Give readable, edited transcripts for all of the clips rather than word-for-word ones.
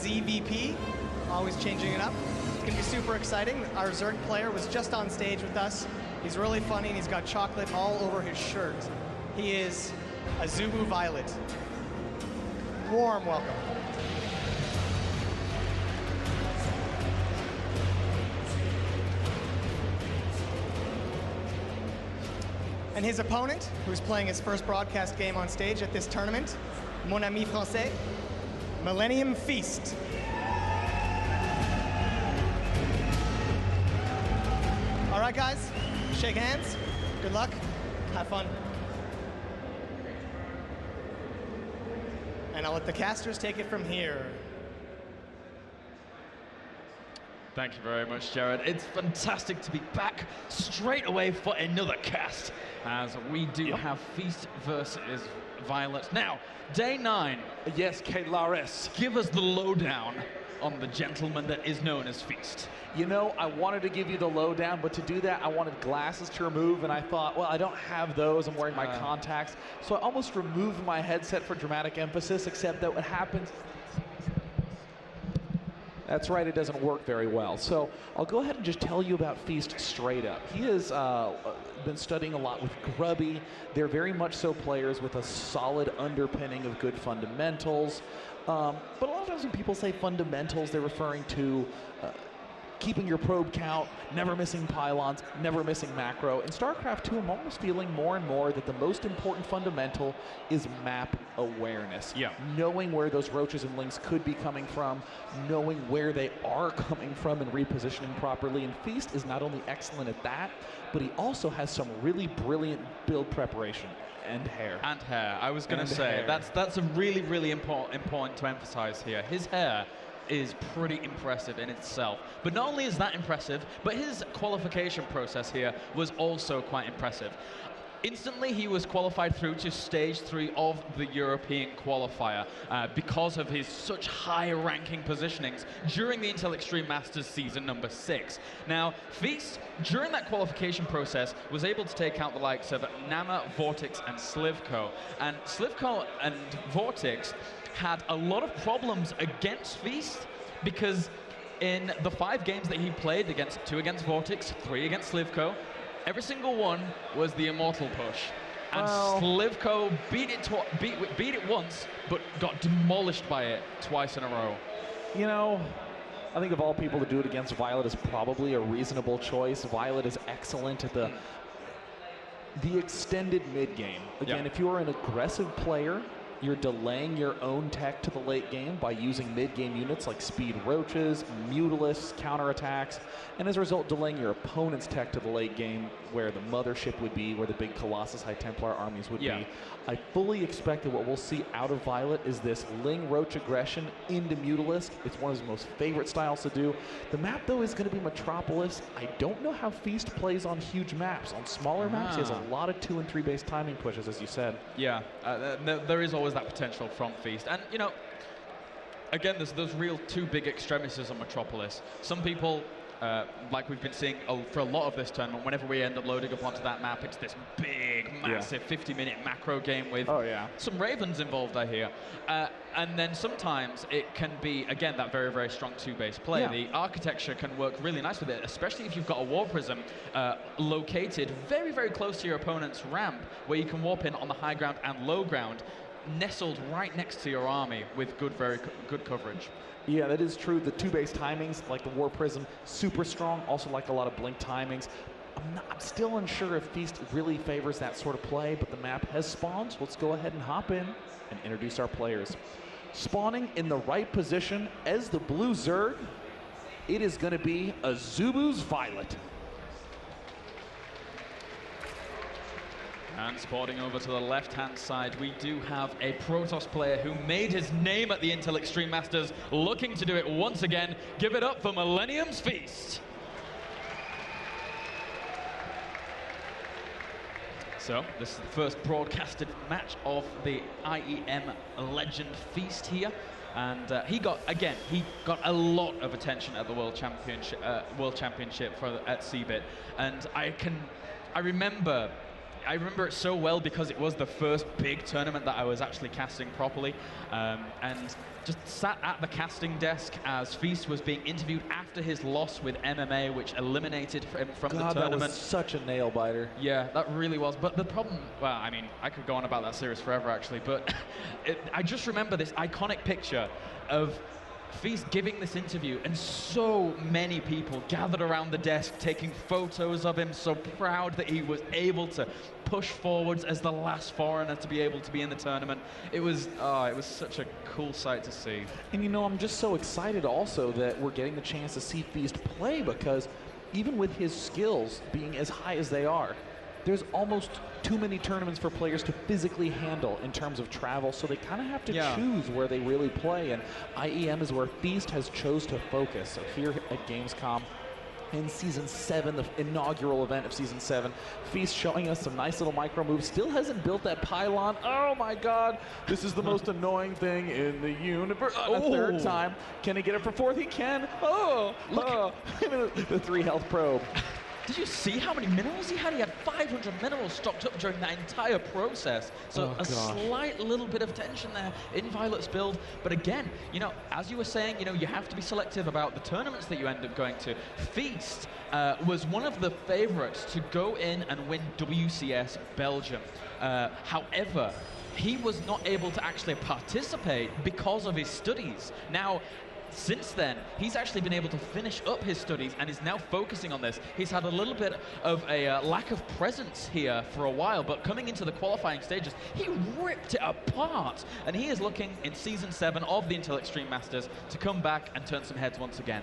ZVP, always changing it up. It's going to be super exciting. Our Zerg player was just on stage with us. He's really funny, and he's got chocolate all over his shirt. He is a Zubu viOLet. Warm welcome. And his opponent, who's playing his first broadcast game on stage at this tournament, Mon Ami Français, Millennium Feast. All right, guys, shake hands. Good luck. Have fun. And I'll let the casters take it from here. Thank you very much, Jared. It's fantastic to be back straight away for another cast, as we do have Feast versus viOLet. Now, day 9. Yes, K-Laris. Give us the lowdown on the gentleman that is known as Feast. You know, I wanted to give you the lowdown, but to do that, I wanted glasses to remove, and I thought, well, I don't have those. I'm wearing my contacts. So I almost removed my headset for dramatic emphasis, except that what happens... That's right, it doesn't work very well. So I'll go ahead and just tell you about Feast straight up. He has been studying a lot with Grubby. They're very much so players with a solid underpinning of good fundamentals. But a lot of times when people say fundamentals, they're referring to keeping your probe count, never missing pylons, never missing macro. In StarCraft 2, I'm almost feeling more and more that the most important fundamental is map awareness. Yeah. Knowing where those roaches and lings could be coming from, knowing where they are coming from and repositioning properly. And Feast is not only excellent at that, but he also has some really brilliant build preparation. And hair. And hair. I was going to say, that's a really, really important to emphasize here. His hair is pretty impressive in itself. But not only is that impressive, but his qualification process here was also quite impressive. Instantly, he was qualified through to stage 3 of the European qualifier because of his such high-ranking positionings during the Intel Extreme Masters season number 6. Now, Feast, during that qualification process, was able to take out the likes of Nama, Vortex, and Slivko. And Slivko and Vortex had a lot of problems against Feast because in the 5 games that he played, 2 against Vortex, 3 against Slivko, every single one was the Immortal push. And Slivko beat it once, but got demolished by it twice in a row. You know, I think of all people to do it against, viOLet is probably a reasonable choice. viOLet is excellent at the extended mid-game. Again, if you are an aggressive player, you're delaying your own tech to the late game by using mid-game units like speed roaches, mutalisks, counterattacks, and as a result delaying your opponent's tech to the late game where the mothership would be, where the big Colossus High Templar armies would be. I fully expect that what we'll see out of viOLet is this Ling Roach aggression into mutalisk. It's one of his most favorite styles to do. The map, though, is going to be Metropolis. I don't know how Feast plays on huge maps. On smaller maps, he has a lot of 2 and 3 base timing pushes, as you said. Yeah, there is always that potential from Feast. And, you know, again, there's those real 2 big extremities on Metropolis. Some people, like we've been seeing for a lot of this tournament, whenever we end up loading up onto that map, it's this big, massive 50-minute macro game with some Ravens involved, I hear. And then sometimes it can be, again, that very, very strong 2-base play. The architecture can work really nice with it, especially if you've got a War Prism located very, very close to your opponent's ramp, where you can warp in on the high ground and low ground, nestled right next to your army with very good coverage. Yeah, that is true. The 2-base timings, like the War Prism, super strong. Also like a lot of blink timings. I'm still unsure if Feast really favors that sort of play, but the map has spawned, so let's go ahead and hop in and introduce our players. Spawning in the right position as the blue Zerg, it is going to be a Zubu's viOLet. And spotting over to the left-hand side, we do have a Protoss player who made his name at the Intel Extreme Masters, looking to do it once again. Give it up for Millennium's Feast. So, this is the first broadcasted match of the IEM Legend Feast here. And he got a lot of attention at the World Championship at CeBIT. And I remember I remember it so well because it was the first big tournament that I was actually casting properly, and just sat at the casting desk as Feast was being interviewed after his loss with MMA, which eliminated him from the tournament. That was such a nail biter. Yeah, that really was. But the problem, well, I mean, I could go on about that series forever, actually, but I just remember this iconic picture of Feast giving this interview, and so many people gathered around the desk taking photos of him, so proud that he was able to push forwards as the last foreigner to be able to be in the tournament. It was such a cool sight to see. And you know, I'm just so excited also that we're getting the chance to see Feast play, because even with his skills being as high as they are, there's almost too many tournaments for players to physically handle in terms of travel, so they kind of have to choose where they really play, and IEM is where Feast has chose to focus. So here at Gamescom, in Season 7, the inaugural event of Season 7, Feast showing us some nice little micro moves. Still hasn't built that pylon. Oh my god, this is the most annoying thing in the universe. A third time. Can he get it for fourth? He can. Look. The 3 health probe. Did you see how many minerals he had? He had 500 minerals stocked up during that entire process. So slight little bit of tension there in viOLet's build. But again, you know, as you were saying, you know, you have to be selective about the tournaments that you end up going to. Feast was one of the favorites to go in and win WCS Belgium. However, he was not able to actually participate because of his studies. Now, since then, he's actually been able to finish up his studies and is now focusing on this. He's had a little bit of a lack of presence here for a while, but coming into the qualifying stages, he ripped it apart. And he is looking in Season 7 of the Intel Extreme Masters to come back and turn some heads once again.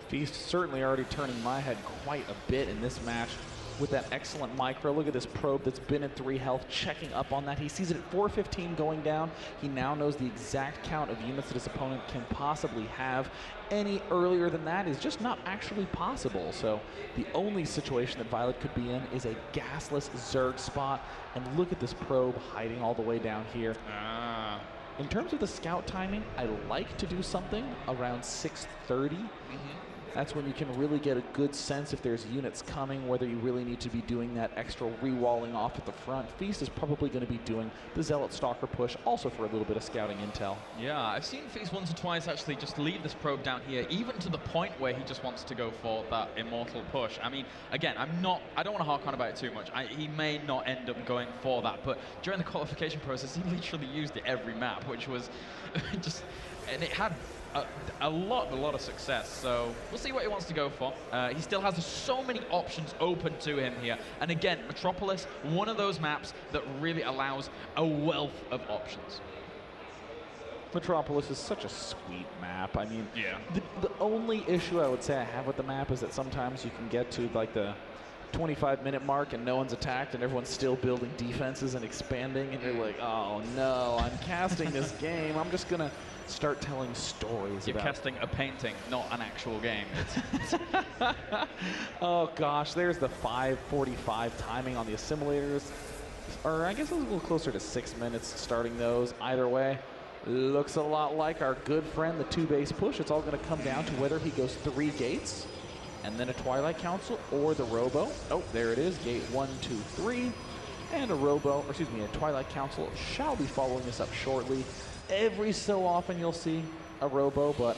Feast certainly already turning my head quite a bit in this match with that excellent micro. Look at this probe that's been at 3 health, checking up on that. He sees it at 415 going down. He now knows the exact count of units that his opponent can possibly have. Any earlier than that is just not actually possible. So the only situation that viOLet could be in is a gasless Zerg spot. And look at this probe hiding all the way down here. In terms of the scout timing, I like to do something around 6:30. That's when you can really get a good sense if there's units coming, whether you really need to be doing that extra re-walling off at the front. Feast is probably going to be doing the Zealot Stalker push, also for a little bit of scouting intel. Yeah, I've seen Feast once or twice actually just leave this probe down here, even to the point where he just wants to go for that immortal push. I mean, again, I don't want to hark on about it too much. He may not end up going for that, but during the qualification process, he literally used it every map, which was just, and it had a lot of success, so we'll see what he wants to go for. He still has so many options open to him here, and again, Metropolis, one of those maps that really allows a wealth of options. Metropolis is such a sweet map. I mean, the only issue I would say I have with the map is that sometimes you can get to like the 25-minute mark and no one's attacked and everyone's still building defenses and expanding, and you're like, oh no, I'm casting this game. I'm just gonna start telling stories. You're casting a painting, not an actual game. Oh gosh, there's the 5:45 timing on the assimilators. Or I guess it was a little closer to 6 minutes starting those. Either way, looks a lot like our good friend, the 2-base push. It's all gonna come down to whether he goes 3 gates and then a Twilight Council or the Robo. Oh, there it is, gate 1, 2, 3. And a Robo, or excuse me, a Twilight Council shall be following this up shortly. Every so often you'll see a Robo, but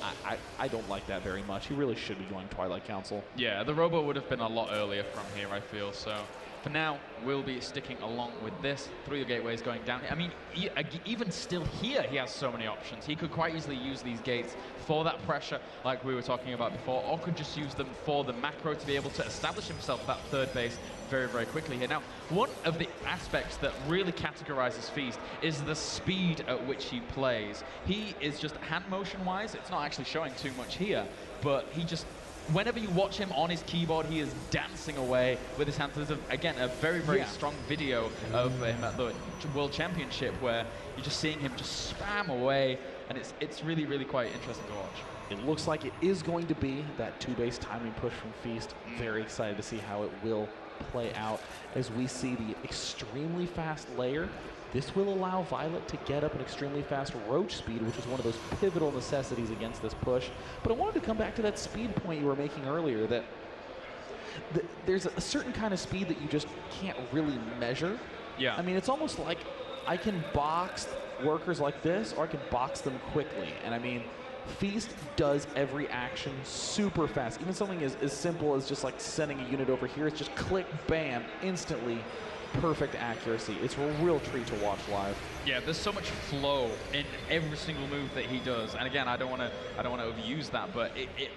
I don't like that very much. He really should be going Twilight Council. Yeah, the Robo would have been a lot earlier from here, I feel. So for now, we'll be sticking along with this. 3 gateways going down. I mean, even still here, he has so many options. He could quite easily use these gates for that pressure, like we were talking about before, or could just use them for the macro to be able to establish himself that 3rd base very quickly here. Now, one of the aspects that really categorizes Feast is the speed at which he plays. He is just hand motion-wise, it's not actually showing too much here, but he just, whenever you watch him on his keyboard, he is dancing away with his hands. There's, again, a very strong video of him at the World Championship where you're just seeing him just spam away, and it's really quite interesting to watch. It looks like it is going to be that 2-base timing push from Feast. Very excited to see how it will play out as we see the extremely fast layer. This will allow viOLet to get up an extremely fast roach speed, which is one of those pivotal necessities against this push. But I wanted to come back to that speed point you were making earlier, that there's a certain kind of speed that you just can't really measure. Yeah. I mean, it's almost like I can box workers like this, or I can box them quickly. And I mean, Feast does every action super fast. Even something as simple as just like sending a unit over here, it's just click, bam, instantly perfect accuracy. It's a real treat to watch live. Yeah, there's so much flow in every single move that he does. And again, I don't want to overuse that, but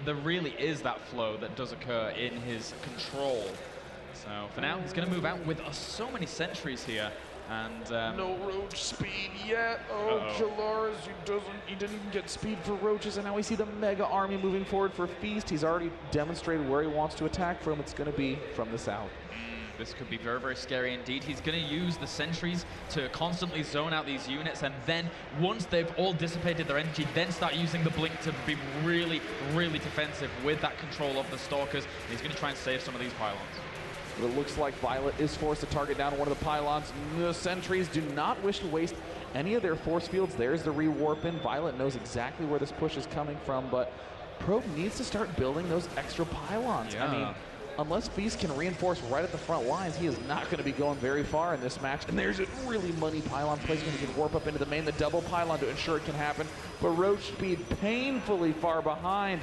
there really is that flow that does occur in his control. So for now, he's going to move out with so many sentries here. And no roach speed yet. Oh, Jalaris, he didn't even get speed for roaches, and now we see the mega army moving forward for Feast. He's already demonstrated where he wants to attack from. It's going to be from the south. This could be very, very scary indeed. He's going to use the sentries to constantly zone out these units, and then once they've all dissipated their energy, then start using the blink to be really, really defensive with that control of the stalkers. And he's going to try and save some of these pylons. But it looks like viOLet is forced to target down one of the pylons. The sentries do not wish to waste any of their force fields. There's the rewarp in. viOLet knows exactly where this push is coming from, but Probe needs to start building those extra pylons. Yeah. I mean, unless Feast can reinforce right at the front lines, he is not going to be going very far in this match. And there's a really money pylon placement. He can warp up into the main, the double pylon to ensure it can happen. But Roach speed painfully far behind.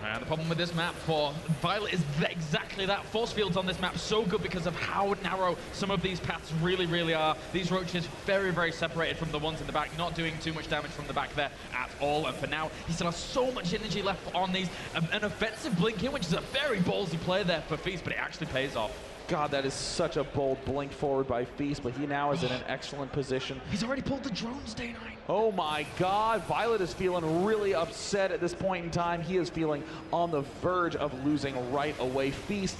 And the problem with this map for viOLet is exactly that. Force fields on this map so good because of how narrow some of these paths really, really are. These roaches very, very separated from the ones in the back, not doing too much damage from the back there at all. And for now, he still has so much energy left on these. An offensive blink here, which is a very ballsy play there for Feast, but it actually pays off. God, that is such a bold blink forward by Feast, but he now is in an excellent position. He's already pulled the drones, Day9. Oh my God, viOLet is feeling really upset at this point in time. He is feeling on the verge of losing right away. Feast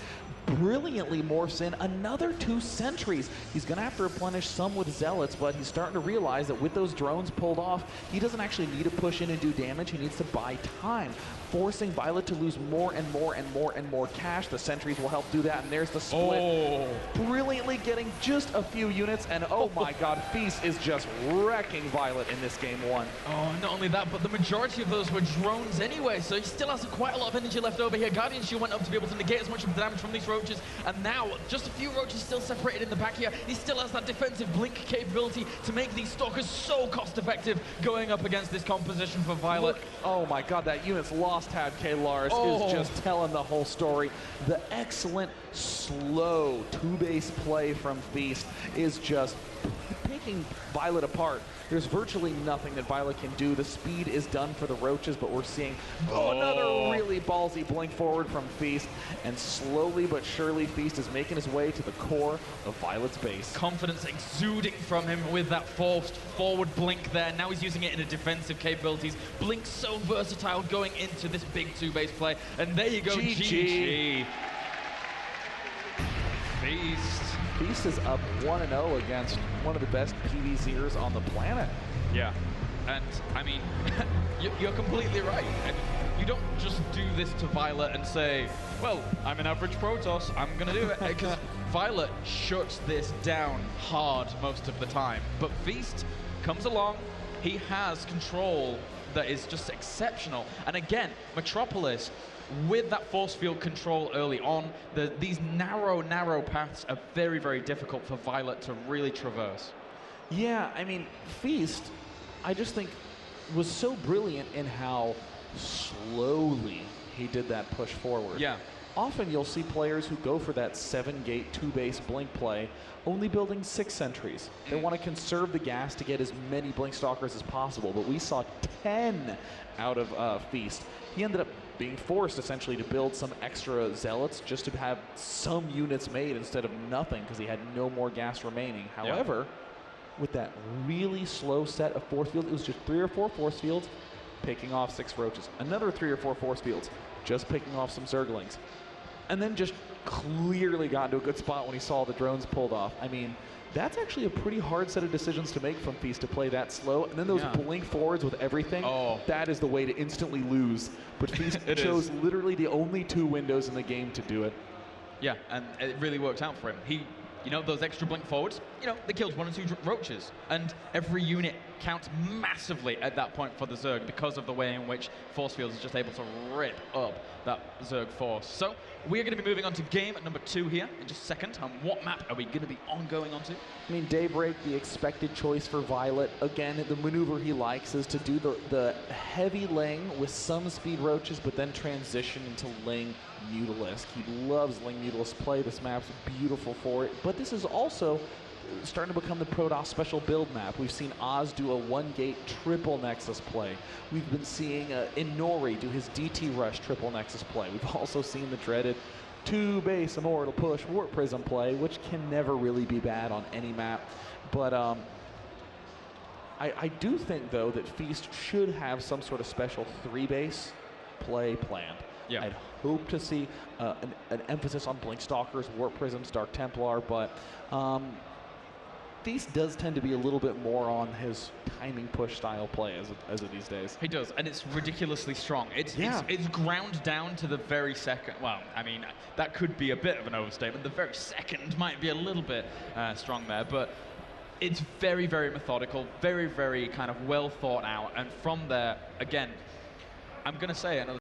brilliantly morphs in another 2 sentries. He's going to have to replenish some with Zealots, but he's starting to realize that with those drones pulled off, he doesn't actually need to push in and do damage. He needs to buy time, forcing viOLet to lose more and more and more and more cash. The sentries will help do that, and there's the split. Oh. Brilliantly getting just a few units, and oh my God, Feast is just wrecking viOLet in this game 1. Oh, not only that, but the majority of those were drones anyway, so he still has quite a lot of energy left over here. Guardian Shield went up to be able to negate as much of the damage from these roaches, and now just a few roaches still separated in the back here. He still has that defensive blink capability to make these stalkers so cost-effective going up against this composition for viOLet. Look, oh my God, that unit's lost tab K-Lars is just telling the whole story. The excellent, slow 2-base play from Feast is just taking viOLet apart. There's virtually nothing that viOLet can do. The speed is done for the roaches, but we're seeing another really ballsy blink forward from Feast, and slowly but surely Feast is making his way to the core of viOLet's base. Confidence exuding from him with that forced forward blink there. Now he's using it in a defensive capabilities. Blink so versatile going into this big 2-base play. And there you go, GG. Feast. Feast is up 1-0 against one of the best PvZers on the planet. Yeah, and I mean, you're completely right. And you don't just do this to viOLet and say, well, I'm an average Protoss, I'm gonna do it. Because viOLet shuts this down hard most of the time. But Feast comes along, he has control that is just exceptional. And again, Metropolis, with that force field control early on, these narrow paths are very, very difficult for viOLet to really traverse. Yeah, I mean, Feast, I just think, was so brilliant in how slowly he did that push forward. Yeah. Often you'll see players who go for that 7-gate 2-base blink play, only building 6 sentries. They want to conserve the gas to get as many blink stalkers as possible, but we saw 10 out of Feast. He ended up being forced essentially to build some extra Zealots just to have some units made instead of nothing because he had no more gas remaining. However, with that really slow set of force fields, it was just 3 or 4 force fields, picking off 6 roaches. Another 3 or 4 force fields, just picking off some Zerglings. And then just clearly got into a good spot when he saw the drones pulled off. I mean, that's actually a pretty hard set of decisions to make from Feast to play that slow. And then those blink forwards with everything, that is the way to instantly lose. But Feast chose literally the only 2 windows in the game to do it. Yeah, and it really worked out for him. He, you know, those extra blink forwards, you know, they killed 1 or 2 roaches. And every unit counts massively at that point for the Zerg because of the way in which Force Field is just able to rip up that Zerg force. So we're going to be moving on to game number 2 here in just a second. What map are we going to be going on to? I mean, Daybreak, the expected choice for viOLet. Again, the maneuver he likes is to do the heavy Ling with some speed roaches, but then transition into Ling Mutalisk. He loves Ling Mutalisk play. This map's beautiful for it. But this is also starting to become the Protoss special build map. We've seen Oz do a 1-gate triple Nexus play. We've been seeing Inori do his DT Rush triple Nexus play. We've also seen the dreaded 2-base Immortal Push Warp Prism play, which can never really be bad on any map. But I do think, though, that Feast should have some sort of special 3-base play planned. Yeah. I'd hope to see an emphasis on Blink Stalkers, Warp Prisms, Dark Templar, but Feast does tend to be a little bit more on his timing push style play as of these days. He does, and it's ridiculously strong. It's ground down to the very second. Well, I mean, that could be a bit of an overstatement. The very second might be a little bit strong there, but it's very, very methodical, very, very kind of well thought out. And from there, again, I'm going to say another